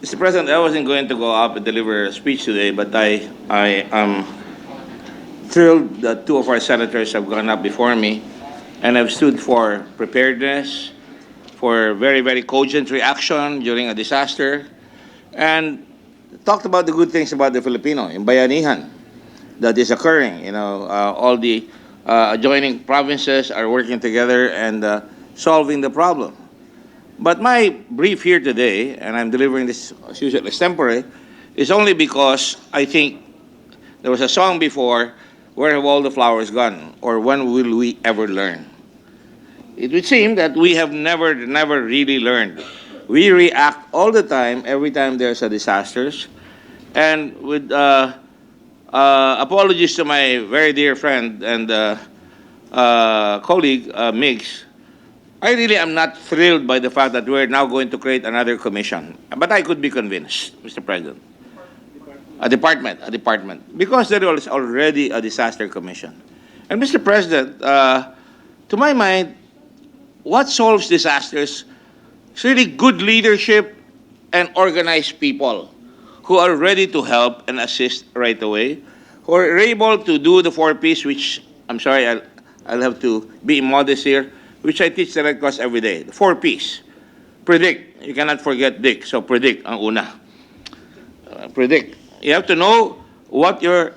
Mr. President, I wasn't going to go up and deliver a speech today, but I am thrilled that two of our senators have gone up before me and have stood for preparedness, for very, very cogent reaction during a disaster, and talked about the good things about the Filipino, in bayanihan, that is occurring. All the adjoining provinces are working together and solving the problem. But my brief here today, and I'm delivering this as usual extempore, is only because I think there was a song before, "Where have all the flowers gone?" or "When will we ever learn?" It would seem that we have never really learned. We react all the time, every time there's a disasters, and with apologies to my very dear friend and colleague Mix, I really am not thrilled by the fact that we're now going to create another commission. But I could be convinced, Mr. President. A department. Because there is already a disaster commission. And Mr. President, to my mind, what solves disasters is really good leadership and organized people who are ready to help and assist right away, who are able to do the 4 Ps, which I'm sorry, I'll have to be modest here, which I teach the Red Cross every day. The 4 Ps. Predict. You cannot forget Dick. So predict ang una. Predict. You have to know what your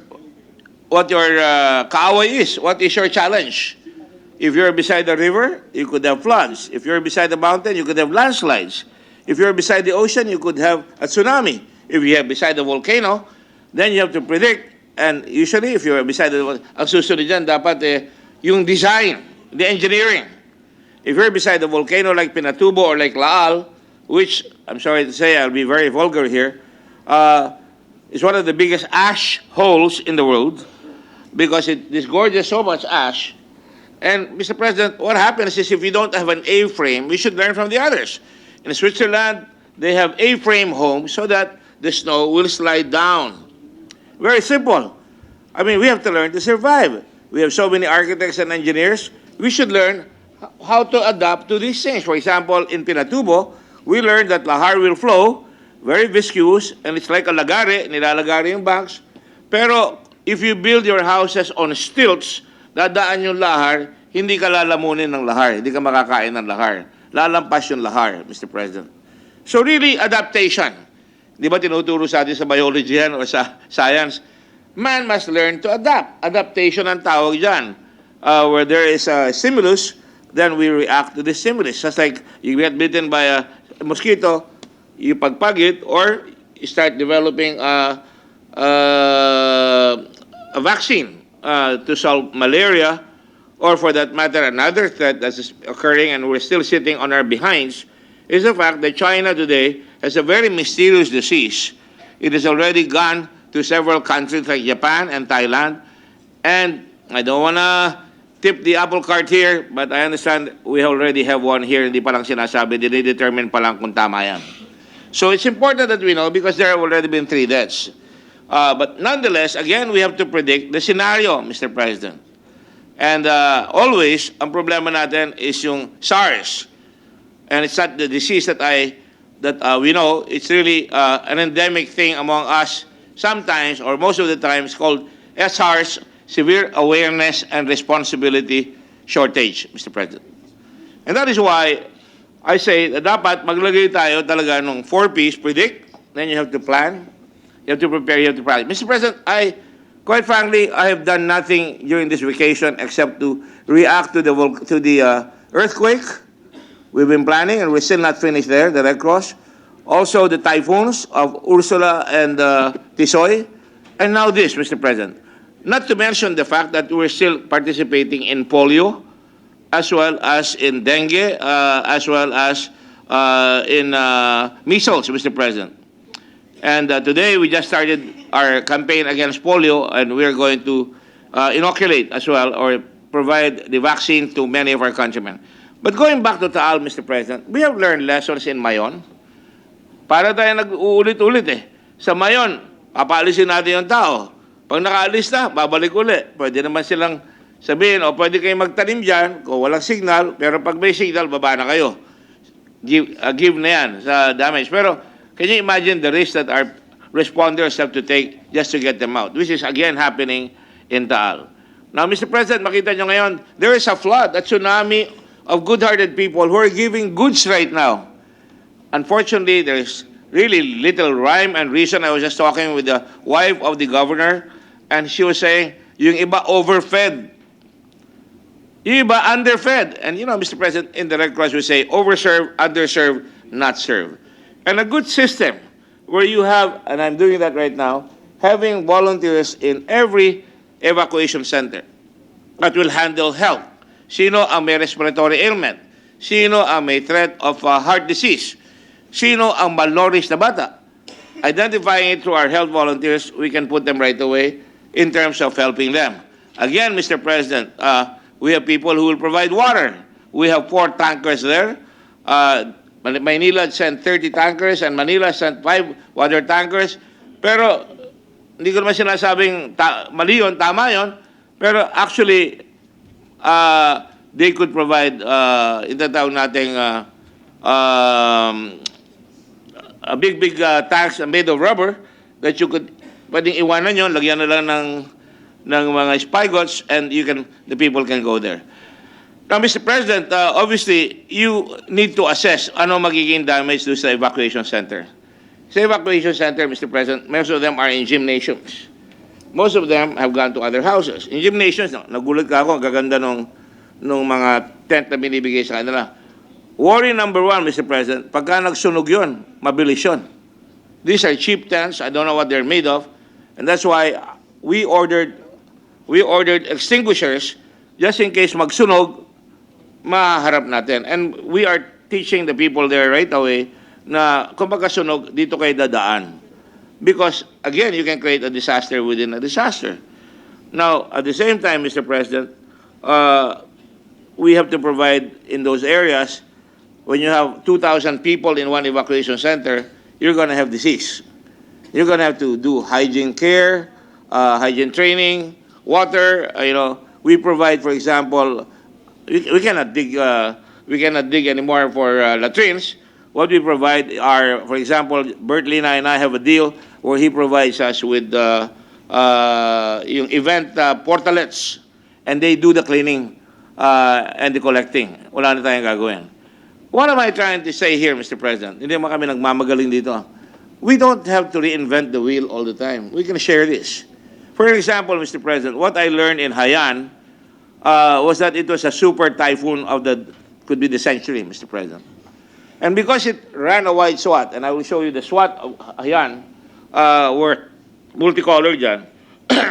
kaaway is. What is your challenge? If you're beside the river, you could have floods. If you're beside the mountain, you could have landslides. If you're beside the ocean, you could have a tsunami. If you're beside the volcano, then you have to predict. And usually, if you're beside the volcano, ang susunod dyan, dapat yung design, the engineering. If you're beside a volcano like Pinatubo or like Laal, which, I'm sorry to say, I'll be very vulgar here, is one of the biggest ash holes in the world because it disgorges so much ash. And, Mr. President, what happens is if you don't have an A-frame, we should learn from the others. In Switzerland, they have A-frame homes so that the snow will slide down. Very simple. I mean, we have to learn to survive. We have so many architects and engineers. We should learn how to adapt to these things. For example, in Pinatubo, we learned that lahar will flow, very viscous, and it's like a lagare, nilalagare yung banks. Pero if you build your houses on stilts, dadaan yung lahar, hindi ka lalamunin ng lahar, hindi ka makakain ng lahar. Lalampas yung lahar, Mr. President. So really, adaptation. Di ba tinuturo sa atin sa biology yan o sa science? Man must learn to adapt. Adaptation ang tawag dyan. Where there is a stimulus, then we react to the stimulus. Just like you get bitten by a mosquito, you pagpag it, or you start developing a vaccine to solve malaria, or for that matter, another threat that is occurring and we're still sitting on our behinds, is the fact that China today has a very mysterious disease. It has already gone to several countries like Japan and Thailand, and I don't want to tip the apple cart here, but I understand we already have one here, hindi pa lang sinasabi, dinidetermine pa lang kung tama yan. So it's important that we know because there have already been 3 deaths. But nonetheless, again, we have to predict the scenario, Mr. President. And always, ang problema natin is yung SARS. And it's not the disease that we know. It's really an endemic thing among us. Sometimes, or most of the time, it's called SARS, Severe Awareness and Responsibility Shortage, Mr. President. And that is why I say that dapat maglagay tayo talaga ng 4 Ps, predict, then you have to plan, you have to prepare, you have to practice. Mr. President, quite frankly, I have done nothing during this vacation except to react to the earthquake. We've been planning, and we're still not finished there, the Red Cross. Also, the typhoons of Ursula and Tisoy. And now this, Mr. President. Not to mention the fact that we're still participating in polio, as well as in dengue, as well as in measles, Mr. President. And today we just started our campaign against polio, and we're going to inoculate as well, or provide the vaccine to many of our countrymen. But going back to Taal, Mr. President, we have learned lessons in Mayon. Para tayo nag-uulit-ulit Sa Mayon, papaalisin natin yung tao. Pag nakaalis na, babalik uli. Pwede naman silang sabihin, o pwede kayo magtanim dyan kung walang signal, pero pag may signal, baba na kayo. Give na yan sa damage. Pero Can you imagine the risk that our responders have to take just to get them out, which is again happening in Taal. Now, Mr. President, makita nyo ngayon, there is a flood, a tsunami of good-hearted people who are giving goods right now. Unfortunately, there's really little rhyme and reason. I was just talking with the wife of the governor, and she was saying, yung iba overfed, yung iba underfed. And you know, Mr. President, in the Red Cross, we say overserved, underserved, not served. And a good system where you have, and I'm doing that right now, having volunteers in every evacuation center that will handle health. Sino ang may respiratory ailment? Sino ang may threat of heart disease? Sino ang malnourished na bata? Identifying it through our health volunteers, we can put them right away in terms of helping them. Again, Mr. President, we have people who will provide water. We have 4 tankers there. Maynila sent 30 tankers and Manila sent 5 water tankers. Pero hindi ko naman sinasabing mali yun, tama yun. Pero actually, they could provide, itatawag natin, a big tanks made of rubber that you could, pwedeng iwanan yun, lagyan na lang ng mga spigots and the people can go there. Now, Mr. President, obviously, you need to assess ano magiging damage doon sa evacuation center. Sa evacuation center, Mr. President, most of them are in gymnasiums. Most of them have gone to other houses. In gymnasiums, nagulat ka ako, ang gaganda nung mga tent na binibigay sa kanila. Worry number 1, Mr. President, pagka nagsunog yun, mabilis yun. These are cheap tents. I don't know what they're made of. And that's why we ordered extinguishers just in case magsunog, maharap natin. And we are teaching the people there right away na kung magkasunog, dito kayo dadaan. Because, again, you can create a disaster within a disaster. Now, at the same time, Mr. President, we have to provide in those areas, when you have 2,000 people in one evacuation center, you're going to have disease. You're going to have to do hygiene care, hygiene training, water. We provide, for example, we cannot dig anymore for latrines. What we provide are, for example, Bert Lina and I have a deal where he provides us with yung event portalets, and they do the cleaning and the collecting. Wala na tayong gagawin. What am I trying to say here, Mr. President? Hindi naman kami nagmamagaling dito. We don't have to reinvent the wheel all the time. We can share this. For example, Mr. President, what I learned in Haiyan was that it was a super typhoon could be the century, Mr. President. And because it ran a wide swath, and I will show you the swath of Haiyan, were multicolored dyan,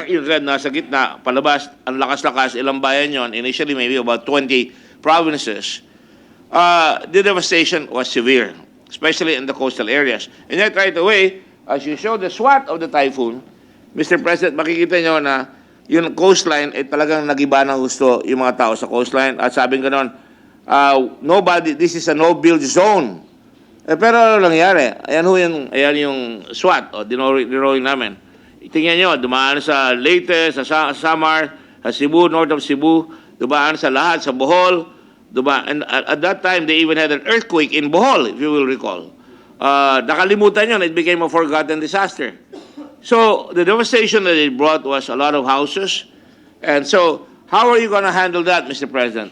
yung red nasa gitna, palabas, ang lakas-lakas, ilang bayan yon, initially maybe about 20 provinces. The devastation was severe, especially in the coastal areas. And yet right away, as you show the swath of the typhoon, Mr. President, makikita nyo na yung coastline ay talagang nagiba ng gusto yung mga tao sa coastline. At sabing ganon, this is a no-build zone. Pero ano nangyari? Ayan yung SWAT, dinrawing namin. Tingnan nyo, dumaan sa Leyte, sa Samar, sa Cebu, north of Cebu, dumaan sa lahat, sa Bohol. And at that time, they even had an earthquake in Bohol, if you will recall. Nakalimutan yun, it became a forgotten disaster. So the devastation that it brought was a lot of houses. And so how are you going to handle that, Mr. President?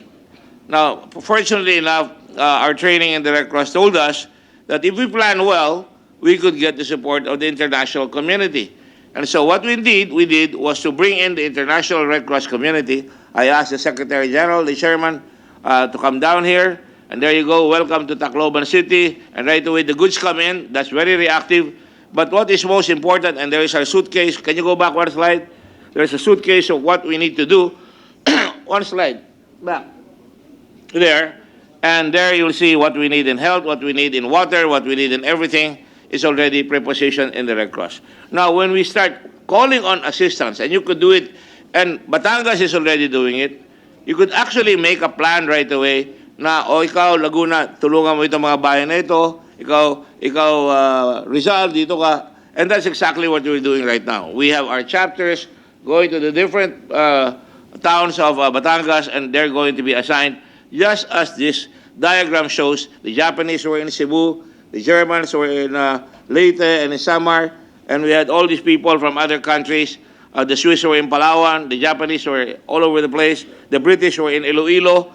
Now, fortunately enough, our training in the Red Cross told us that if we plan well, we could get the support of the international community. And so what we did was to bring in the international Red Cross community. I asked the Secretary General, the Chairman, to come down here. And there you go, welcome to Tacloban City. And right away, the goods come in. That's very reactive. But what is most important, and there is our suitcase. Can you go back one slide? There's a suitcase of what we need to do. One slide. Back. There. And there you'll see what we need in health, what we need in water, what we need in everything is already prepositioned in the Red Cross. Now, when we start calling on assistance, and you could do it, and Batangas is already doing it, you could actually make a plan right away na, ikaw, Laguna, tulungan mo itong mga bayan na ito, ikaw, Rizal, dito ka. And that's exactly what we're doing right now. We have our chapters going to the different towns of Batangas, and they're going to be assigned, just as this diagram shows. The Japanese were in Cebu, the Germans were in Leyte and in Samar, and we had all these people from other countries. The Swiss were in Palawan, the Japanese were all over the place, the British were in Iloilo,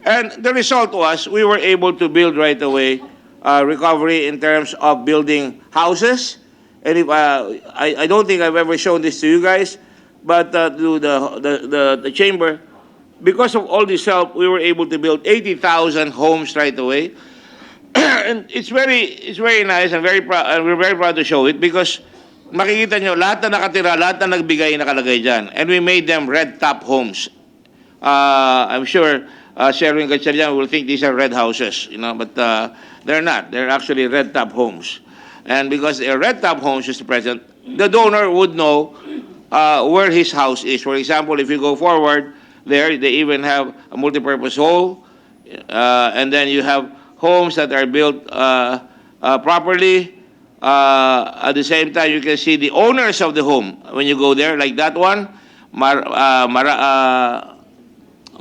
and the result was we were able to build right away recovery in terms of building houses. And if, I don't think I've ever shown this to you guys, but to the chamber, because of all this help, we were able to build 80,000 homes right away. And it's very nice and and we're very proud to show it because makikita nyo, lahat na nakatira, lahat na nagbigay nakalagay dyan. And we made them red top homes. I'm sure Sherwin Gatchalian will think these are red houses, but they're not. They're actually red top homes. And because they're red top homes, Mr. President, the donor would know where his house is. For example, if you go forward, there they even have a multipurpose hall, and then you have homes that are built properly. At the same time, you can see the owners of the home when you go there, like that one,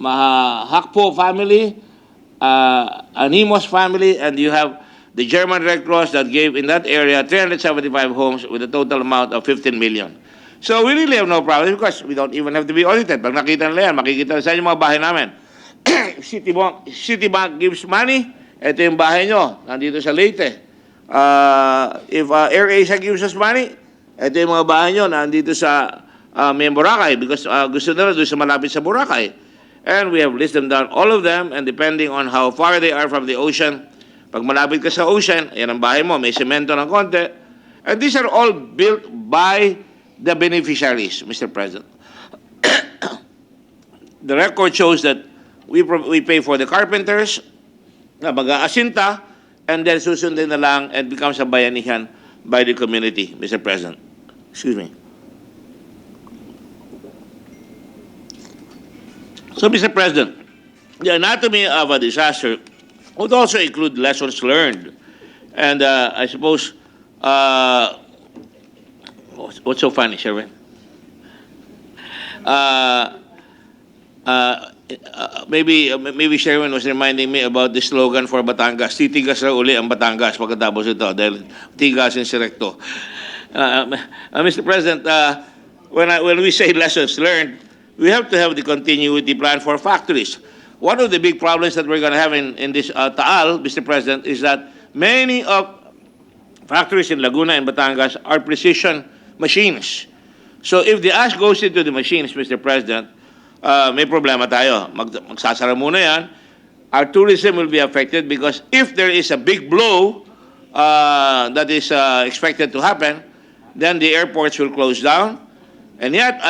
Hakpo family, Animos family, and you have the German Red Cross that gave in that area 375 homes with a total amount of 15 million. So we really have no problem because we don't even have to be audited. Pag nakita nila yan, makikita saan yung mga bahay namin. Citibank gives money, ito yung bahay nyo, nandito sa Leyte. If AirAsia gives us money, ito yung mga bahay nyo, nandito sa may Boracay because gusto nila doon sa malapit sa Boracay. And we have listed down all of them, and depending on how far they are from the ocean, pag malapit ka sa ocean, ayan ang bahay mo, may semento ng konti. And these are all built by the beneficiaries, Mr. President. The record shows that we pay for the carpenters, na mag-aasinta, and then susundin na lang and becomes a bayanihan by the community, Mr. President. Excuse me. So, Mr. President, the anatomy of a disaster would also include lessons learned. And I suppose, what's so funny, Sherwin? Maybe Sherwin was reminding me about the slogan for Batangas, titigas na uli ang Batangas pagkatapos ito, dahil tigas and recto. Mr. President, when we say lessons learned, we have to have the continuity plan for factories. One of the big problems that we're going to have in this Taal, Mr. President, is that many of factories in Laguna and Batangas are precision machines. So if the ash goes into the machines, Mr. President, may problema tayo. Magsasara muna yan. Our tourism will be affected because if there is a big blow that is expected to happen, then the airports will close down. And yet,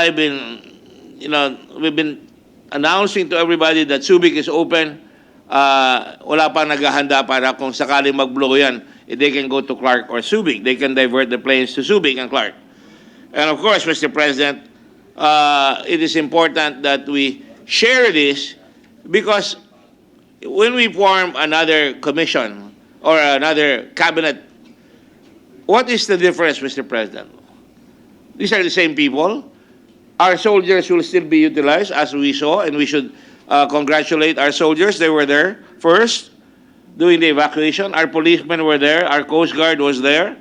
we've been announcing to everybody that Subic is open. Wala pa naghahanda para kung sakaling mag-blow yan, they can go to Clark or Subic. They can divert the planes to Subic and Clark. And of course, Mr. President, it is important that we share this because when we form another commission or another cabinet, what is the difference, Mr. President? These are the same people. Our soldiers will still be utilized as we saw, and we should congratulate our soldiers. They were there first doing the evacuation. Our policemen were there. Our Coast Guard was there.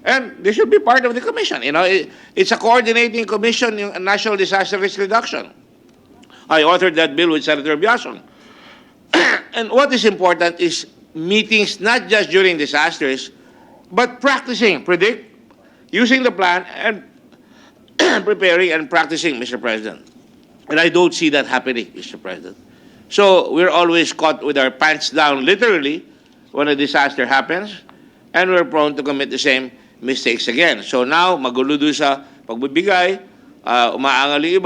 And they should be part of the commission. It's a coordinating commission, yung National Disaster Risk Reduction. I authored that bill with Senator Biason. And what is important is meetings not just during disasters, but practicing, predict, using the plan, and preparing and practicing, Mr. President. And I don't see that happening, Mr. President. So we're always caught with our pants down, literally, when a disaster happens, and we're prone to commit the same mistakes again. So now, magulo doon sa pagbibigay, umaangal yung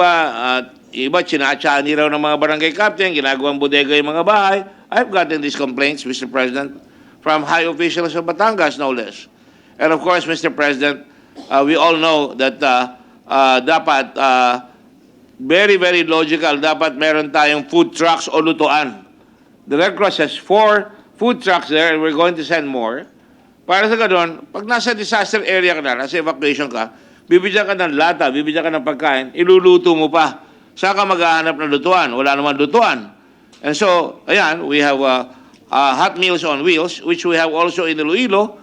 iba, chinatsani raw ng mga barangay captain, ginagawang bodega yung mga bahay. I've gotten these complaints, Mr. President, from high officials of Batangas, no less. And of course, Mr. President, we all know that dapat very, very logical, dapat meron tayong food trucks o lutuan. The Red Cross has 4 food trucks there and we're going to send more. Para sa ganoon, pag nasa disaster area ka na, nasa evacuation ka, bibigyan ka ng lata, bibigyan ka ng pagkain, iluluto mo pa. Saan ka maghahanap ng lutuan? Wala naman lutuan. And so, ayan, we have hot meals on wheels, which we have also in Iloilo.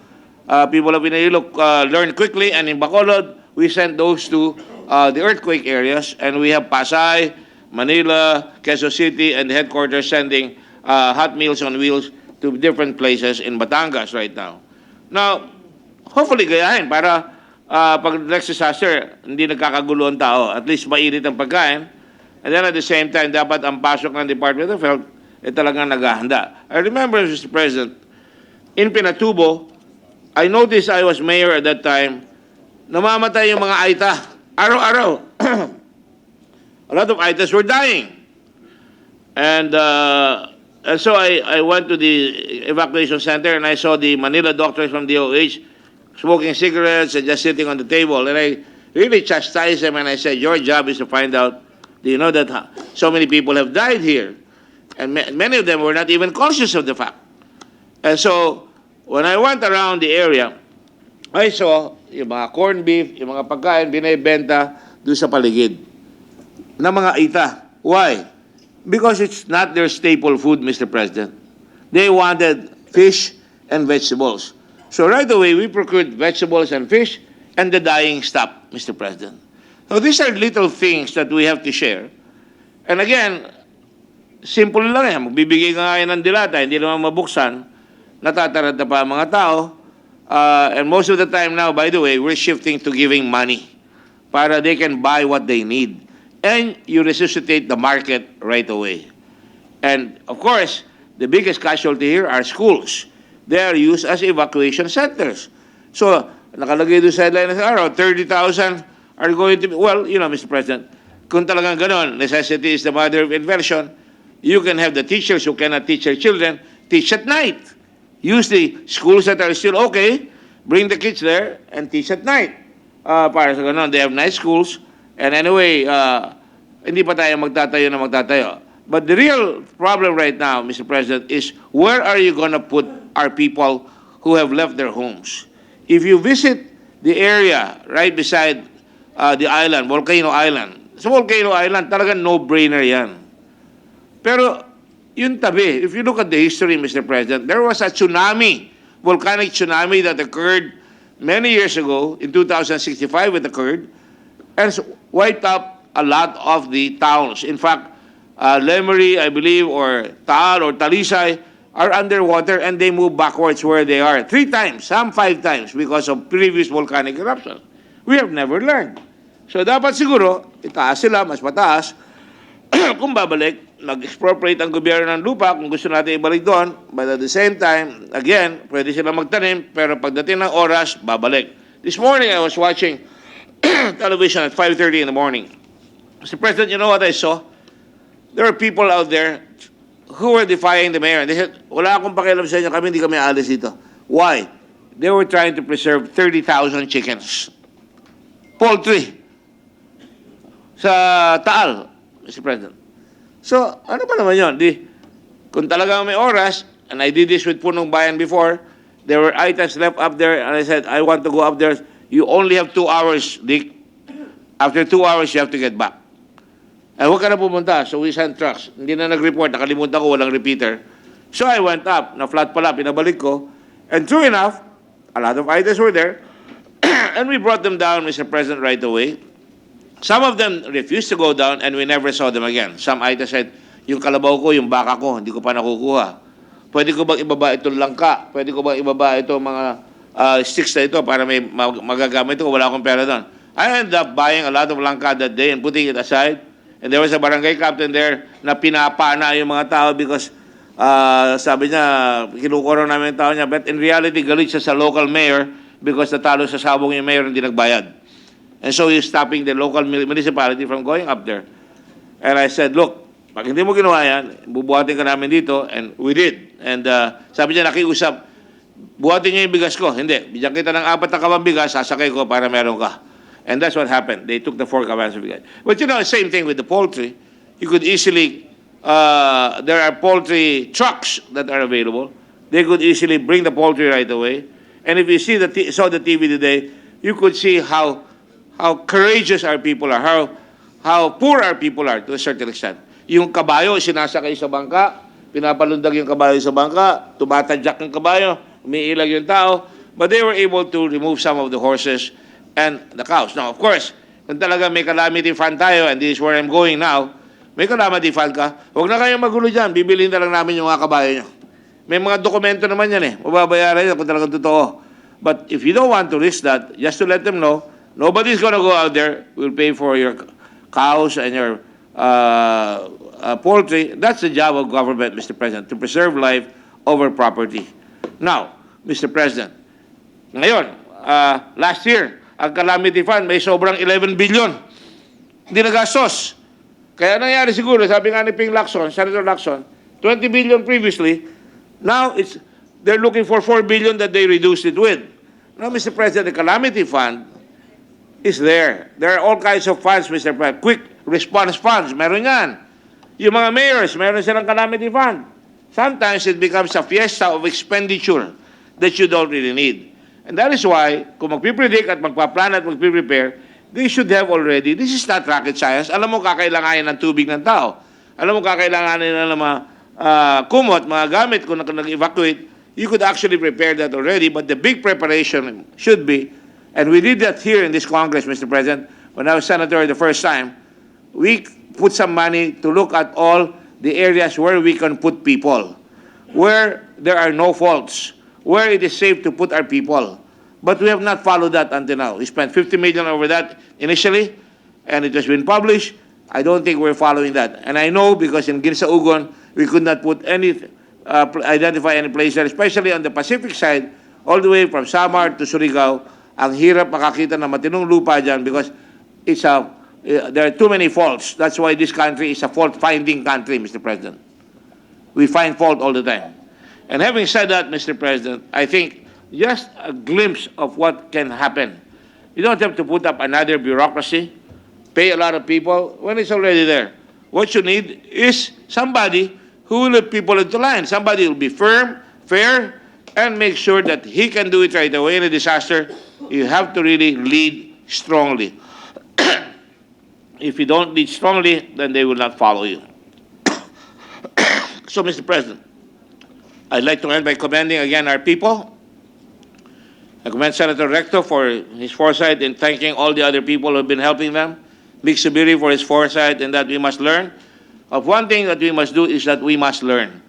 People of Iloilo learned quickly, and in Bacolod, we sent those to the earthquake areas, and we have Pasay, Manila, Quezon City, and the headquarters sending hot meals on wheels to different places in Batangas right now. Now, hopefully gayahin para pag next disaster, hindi nagkakagulo ang tao. At least mainit ang pagkain. And then at the same time, dapat ang pasok ng Department of Health talagang naghahanda. I remember, Mr. President, in Pinatubo, I noticed I was mayor at that time, namamatay yung mga Aita. Araw-araw. A lot of Aitas were dying. And so I went to the evacuation center and I saw the Manila doctors from DOH smoking cigarettes and just sitting on the table. And I really chastised them and I said, your job is to find out, do you know that so many people have died here? And many of them were not even conscious of the fact. And so, when I went around the area, I saw yung mga corned beef, yung mga pagkain, binibenta doon sa paligid na mga Aita. Why? Because it's not their staple food, Mr. President. They wanted fish and vegetables. So right away, we procured vegetables and fish, and the dying stopped, Mr. President. So these are little things that we have to share. And again, simple lang yan. Magbibigay ka nga ng dilata, hindi naman mabuksan, natatarad na pa ang mga tao. And most of the time now, by the way, we're shifting to giving money para they can buy what they need. And you resuscitate the market right away. And of course, the biggest casualty here are schools. They are used as evacuation centers. So, nakalagay doon sa headline sa araw, 30,000 are going to be, well, you know, Mr. President, kung talagang ganon, necessity is the mother of invention, you can have the teachers who cannot teach their children teach at night. Use the schools that are still okay, bring the kids there, and teach at night. Para sa ganon, they have nice schools, and anyway, hindi pa tayo magtatayo. But the real problem right now, Mr. President, is where are you going to put our people who have left their homes? If you visit the area right beside the island, Volcano Island, sa Volcano Island, talagang no-brainer yan. Pero, yun tabi, if you look at the history, Mr. President, there was a tsunami, volcanic tsunami that occurred many years ago, in 2065 it occurred, and wiped out a lot of the towns. In fact, Lemery, I believe, or Taal or Talisay are underwater and they move backwards where they are. 3 times, some 5 times because of previous volcanic eruptions. We have never learned. So dapat siguro, itaas sila, mas mataas. Kung babalik, mag-expropriate ang gobyerno ng lupa kung gusto natin ibalik doon. But at the same time, again, pwede sila magtanim, pero pagdating ng oras, babalik. This morning, I was watching television at 5:30 in the morning. Mr. President, you know what I saw? There are people out there who were defying the mayor. They said, wala akong pakialam sa inyo, kami hindi kami aalis dito. Why? They were trying to preserve 30,000 chickens. Poultry. Sa Taal, Mr. President. So, ano pa naman yun? Kung talagang may oras, and I did this with Punong Bayan before, there were items left up there, and I said, I want to go up there. You only have 2 hours, Dick. After 2 hours, you have to get back. And huwag ka na pumunta. So we sent trucks. Hindi na nag-report. Nakalimutan ko, walang repeater. So I went up. Na-flat pala, pinabalik ko. And true enough, a lot of items were there. And we brought them down, Mr. President, right away. Some of them refused to go down and we never saw them again. Some items said, yung kalabaw ko, yung baka ko, hindi ko pa nakukuha. Pwede ko bang ibaba itong langka? Pwede ko bang ibaba itong mga sticks na ito para may magagamit ko? Wala akong pera doon. I ended up buying a lot of langka that day and putting it aside. And there was a barangay captain there na pinapana yung mga tao because sabi niya, kinukuro namin yung tao niya. But in reality, galit siya sa local mayor because natalo sa sabong yung mayor hindi nagbayad. And so he's stopping the local municipality from going up there. And I said, look, pag hindi mo ginawa yan, bubuhatin ka namin dito. And we did. And sabi niya, nakiusap, buhatin niyo yung bigas ko. Hindi, bigyan kita ng 4 na kabang bigas, sasakay ko para meron ka. And that's what happened. They took the 4 kabang bigas. But you know, same thing with the poultry. You could easily, there are poultry trucks that are available. They could easily bring the poultry right away. And if you saw the TV today, you could see how courageous our people are, how poor our people are to a certain extent. Yung kabayo, sinasakay sa bangka, pinapalundag yung kabayo sa bangka, tumatadyak yung kabayo, umiilag yung tao, but they were able to remove some of the horses and the cows. Now, of course, kung talaga may calamity fund tayo, and this is where I'm going now, may calamity fund ka, huwag na kayong magulo dyan, bibiliin na lang namin yung mga kabayo nyo. May mga dokumento naman yan eh, mababayaran yan kung talagang totoo. But if you don't want to risk that, just to let them know, nobody's gonna go out there, will pay for your cows and your poultry. That's the job of government, Mr. President, to preserve life over property. Now, Mr. President, ngayon, last year, ang calamity fund may sobrang 11 billion. Hindi nagastos. Kaya nangyari siguro, sabi nga ni Ping Lacson, Senator Lacson, 20 billion previously, now they're looking for 4 billion that they reduced it with. Now, Mr. President, the calamity fund is there. There are all kinds of funds, Mr. President. Quick response funds, meron yan. Yung mga mayors, meron silang calamity fund. Sometimes it becomes a fiesta of expenditure that you don't really need. And that is why, kung magpipredict at magpaplan at magpiprepare, they should have already, this is not rocket science, alam mo kakailanganin ng tubig ng tao. Alam mo kakailanganin ng mga kumot, mga gamit kung nag-evacuate, you could actually prepare that already, but the big preparation should be, and we did that here in this Congress, Mr. President, when I was Senator the first time, we put some money to look at all the areas where we can put people, where there are no faults, where it is safe to put our people. But we have not followed that until now. We spent 50 million over that initially, and it has been published. I don't think we're following that. And I know because in Ginsa-Ugon, we could not put any, identify any place there, especially on the Pacific side, all the way from Samar to Surigao. Ang hirap makakita ng matinong lupa dyan because there are too many faults. That's why this country is a fault-finding country, Mr. President. We find fault all the time. And having said that, Mr. President, I think just a glimpse of what can happen. You don't have to put up another bureaucracy, pay a lot of people when it's already there. What you need is somebody who will let people into line. Somebody who will be firm, fair, and make sure that he can do it right away in a disaster. You have to really lead strongly. If you don't lead strongly, then they will not follow you. So, Mr. President, I'd like to end by commending again our people. I commend Senator Recto for his foresight in thanking all the other people who have been helping them. Mick Subiri for his foresight in that we must learn. Of one thing that we must do is that we must learn.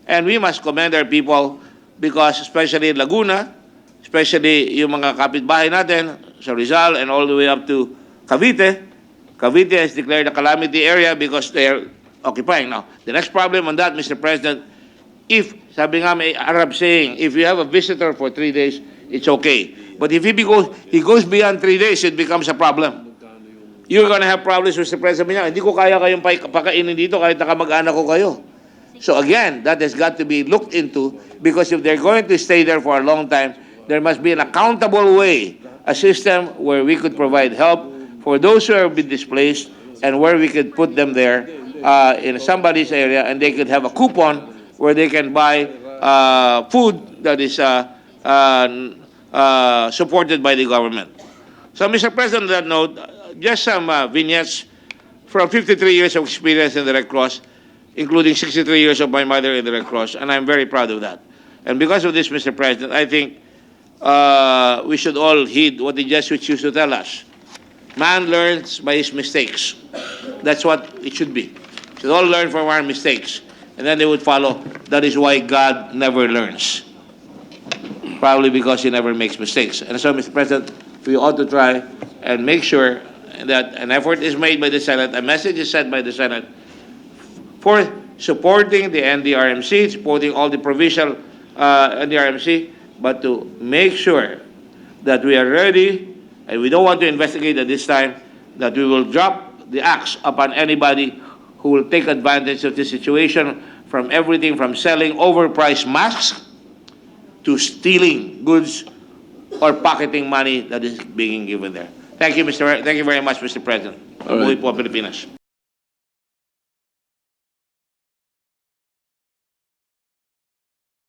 And we must commend our people because especially in Laguna, especially yung mga kapitbahay natin sa Rizal and all the way up to Cavite, Cavite has declared a calamity area because they are occupying. Now, the next problem on that, Mr. President, if, sabi nga may Arab saying, if you have a visitor for 3 days, it's okay. But if he goes beyond 3 days, it becomes a problem. You're gonna have problems, Mr. President. Hindi ko kaya kayong pakainin dito kahit nakamag-anak ko kayo. So again, that has got to be looked into because if they're going to stay there for a long time, there must be an accountable way, a system where we could provide help for those who have been displaced and where we could put them there in somebody's area and they could have a coupon where they can buy food that is supported by the government. So, Mr. President, on that note, just some vignettes from 53 years of experience in the Red Cross, including 63 years of my mother in the Red Cross, and I'm very proud of that. And because of this, Mr. President, I think we should all heed what the Jesuits used to tell us. Man learns by his mistakes. That's what it should be. We should all learn from our mistakes. And then they would follow. That is why God never learns. Probably because he never makes mistakes. And so, Mr. President, we ought to try and make sure that an effort is made by the Senate, a message is sent by the Senate for supporting the NDRMC, supporting all the provincial NDRMC, but to make sure that we are ready, and we don't want to investigate at this time, that we will drop the axe upon anybody who will take advantage of this situation, from everything from selling overpriced masks to stealing goods or pocketing money that is being given there. Thank you, Thank you very much, Mr. President. All right. Buhay po ang Pilipinas.